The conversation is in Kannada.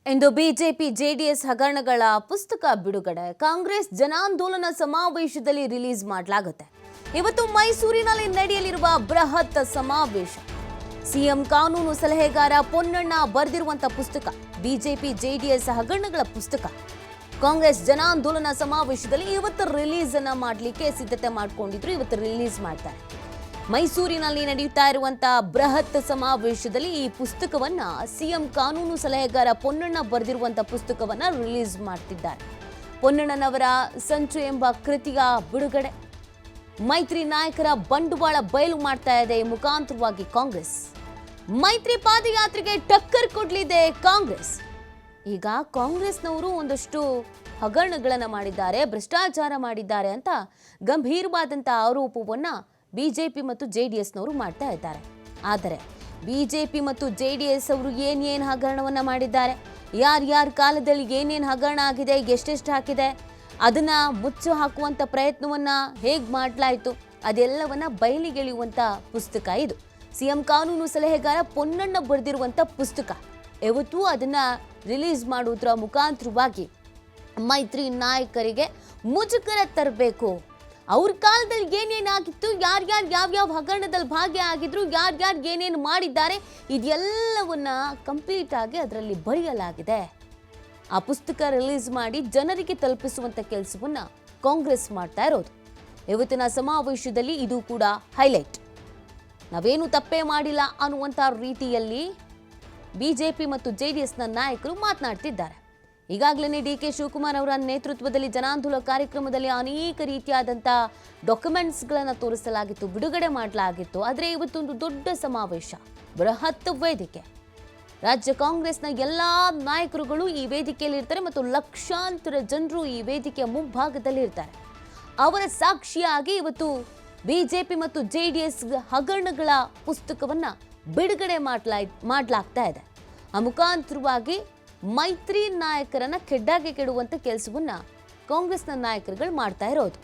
ಇಂದು ಬಿಜೆಪಿ ಜೆಡಿಎಸ್ ಹಗರಣಗಳ ಪುಸ್ತಕ ಬಿಡುಗಡೆ ಕಾಂಗ್ರೆಸ್ ಜನಾಂದೋಲನ ಸಮಾವೇಶದಲ್ಲಿ ರಿಲೀಸ್ ಮಾಡಲಾಗುತ್ತೆ. ಇವತ್ತು ಮೈಸೂರಿನಲ್ಲಿ ನಡೆಯಲಿರುವ ಬೃಹತ್ ಸಮಾವೇಶ. ಸಿಎಂ ಕಾನೂನು ಸಲಹೆಗಾರ ಪೊನ್ನಣ್ಣ ಬರೆದಿರುವಂತಹ ಪುಸ್ತಕ ಬಿಜೆಪಿ ಜೆಡಿಎಸ್ ಹಗರಣಗಳ ಪುಸ್ತಕ ಕಾಂಗ್ರೆಸ್ ಜನಾಂದೋಲನ ಸಮಾವೇಶದಲ್ಲಿ ಇವತ್ತು ರಿಲೀಸ್ ಅನ್ನ ಮಾಡಲಿಕ್ಕೆ ಸಿದ್ಧತೆ ಮಾಡಿಕೊಂಡಿದ್ರು. ಇವತ್ತು ರಿಲೀಸ್ ಮಾಡ್ತಾರೆ. ಮೈಸೂರಿನಲ್ಲಿ ನಡೆಯುತ್ತಾ ಇರುವಂತಹ ಬೃಹತ್ ಸಮಾವೇಶದಲ್ಲಿ ಈ ಪುಸ್ತಕವನ್ನ ಸಿಎಂ ಕಾನೂನು ಸಲಹೆಗಾರ ಪೊನ್ನಣ್ಣ ಬರೆದಿರುವಂತಹ ಪುಸ್ತಕವನ್ನ ರಿಲೀಸ್ ಮಾಡ್ತಿದ್ದಾರೆ. ಪೊನ್ನಣ್ಣನವರ ಸಂಚು ಎಂಬ ಕೃತಿಯ ಬಿಡುಗಡೆ. ಮೈತ್ರಿ ನಾಯಕರ ಬಂಡವಾಳ ಬಯಲು ಮಾಡ್ತಾ ಇದೆ ಈ ಮುಖಾಂತರವಾಗಿ ಕಾಂಗ್ರೆಸ್. ಮೈತ್ರಿ ಪಾದಯಾತ್ರೆಗೆ ಟಕ್ಕರ್ ಕೊಡಲಿದೆ ಕಾಂಗ್ರೆಸ್. ಈಗ ಕಾಂಗ್ರೆಸ್ನವರು ಒಂದಷ್ಟು ಹಗರಣಗಳನ್ನ ಮಾಡಿದ್ದಾರೆ, ಭ್ರಷ್ಟಾಚಾರ ಮಾಡಿದ್ದಾರೆ ಅಂತ ಗಂಭೀರವಾದಂತಹ ಆರೋಪವನ್ನ ಬಿಜೆಪಿ ಮತ್ತು ಜೆಡಿಎಸ್ನವರು ಮಾಡ್ತಾ ಇದ್ದಾರೆ. ಆದರೆ ಬಿಜೆಪಿ ಮತ್ತು ಜೆಡಿಎಸ್ ಅವರು ಏನೇನು ಹಗರಣವನ್ನ ಮಾಡಿದ್ದಾರೆ, ಯಾರ್ಯಾರ ಕಾಲದಲ್ಲಿ ಏನೇನು ಹಗರಣ ಆಗಿದೆ, ಎಷ್ಟೆಷ್ಟು ಹಾಕಿದೆ, ಅದನ್ನ ಮುಚ್ಚು ಹಾಕುವಂತ ಪ್ರಯತ್ನವನ್ನ ಹೇಗೆ ಮಾಡಲಾಯಿತು, ಅದೆಲ್ಲವನ್ನ ಬಯಲಿಗೆಳೆಯುವಂತ ಪುಸ್ತಕ ಇದು. ಸಿಎಂ ಕಾನೂನು ಸಲಹೆಗಾರ ಪೊನ್ನಣ್ಣ ಬರೆದಿರುವಂತ ಪುಸ್ತಕ. ಇವತ್ತು ಅದನ್ನ ರಿಲೀಸ್ ಮಾಡುವುದರ ಮುಖಾಂತರವಾಗಿ ಮೈತ್ರಿ ನಾಯಕರಿಗೆ ಮುಜುಗರ ತರಬೇಕು. ಅವ್ರ ಕಾಲದಲ್ಲಿ ಏನೇನಾಗಿತ್ತು, ಯಾರ್ಯಾರು ಯಾವ್ಯಾವ ಹಗರಣದಲ್ಲಿ ಭಾಗಿಯಾಗಿದ್ರು, ಯಾರ್ಯಾರು ಏನೇನು ಮಾಡಿದ್ದಾರೆ, ಇದೆಲ್ಲವನ್ನ ಕಂಪ್ಲೀಟ್ ಆಗಿ ಅದರಲ್ಲಿ ಬರೆಯಲಾಗಿದೆ. ಆ ಪುಸ್ತಕ ರಿಲೀಸ್ ಮಾಡಿ ಜನರಿಗೆ ತಲುಪಿಸುವಂತ ಕೆಲಸವನ್ನ ಕಾಂಗ್ರೆಸ್ ಮಾಡ್ತಾ ಇರೋದು. ಇವತ್ತಿನ ಸಮಾವೇಶದಲ್ಲಿ ಇದು ಕೂಡ ಹೈಲೈಟ್. ನಾವೇನು ತಪ್ಪೇ ಮಾಡಿಲ್ಲ ಅನ್ನುವಂಥ ರೀತಿಯಲ್ಲಿ ಬಿಜೆಪಿ ಮತ್ತು ಜೆಡಿಎಸ್ನ ನಾಯಕರು ಮಾತನಾಡ್ತಿದ್ದಾರೆ. ಈಗಾಗಲೇ ಡಿ.ಕೆ. ಶಿವಕುಮಾರ್ ಅವರ ನೇತೃತ್ವದಲ್ಲಿ ಜನಾಂದೋಲನ ಕಾರ್ಯಕ್ರಮದಲ್ಲಿ ಅನೇಕ ರೀತಿಯಾದಂಥ ಡಾಕ್ಯುಮೆಂಟ್ಸ್ಗಳನ್ನು ತೋರಿಸಲಾಗಿತ್ತು, ಬಿಡುಗಡೆ ಮಾಡಲಾಗಿತ್ತು. ಆದರೆ ಇವತ್ತೊಂದು ದೊಡ್ಡ ಸಮಾವೇಶ, ಬೃಹತ್ ವೇದಿಕೆ. ರಾಜ್ಯ ಕಾಂಗ್ರೆಸ್ನ ಎಲ್ಲ ನಾಯಕರುಗಳು ಈ ವೇದಿಕೆಯಲ್ಲಿ ಇರ್ತಾರೆ ಮತ್ತು ಲಕ್ಷಾಂತರ ಜನರು ಈ ವೇದಿಕೆಯ ಮುಂಭಾಗದಲ್ಲಿ ಇರ್ತಾರೆ. ಅವರ ಸಾಕ್ಷಿಯಾಗಿ ಇವತ್ತು ಬಿಜೆಪಿ ಮತ್ತು ಜೆಡಿಎಸ್ ಹಗರಣಗಳ ಪುಸ್ತಕವನ್ನ ಬಿಡುಗಡೆ ಮಾಡಲಾಗ್ತಾ ಇದೆ. ಆ ಮುಖಾಂತರವಾಗಿ ಮೈತ್ರಿ ನಾಯಕರನ್ನ ಕೆಡ್ಡಾಗೆ ಕೆಡುವಂತ ಕೆಲಸವನ್ನ ಕಾಂಗ್ರೆಸ್ನ ನಾಯಕರುಗಳು ಮಾಡ್ತಾ ಇರೋದು.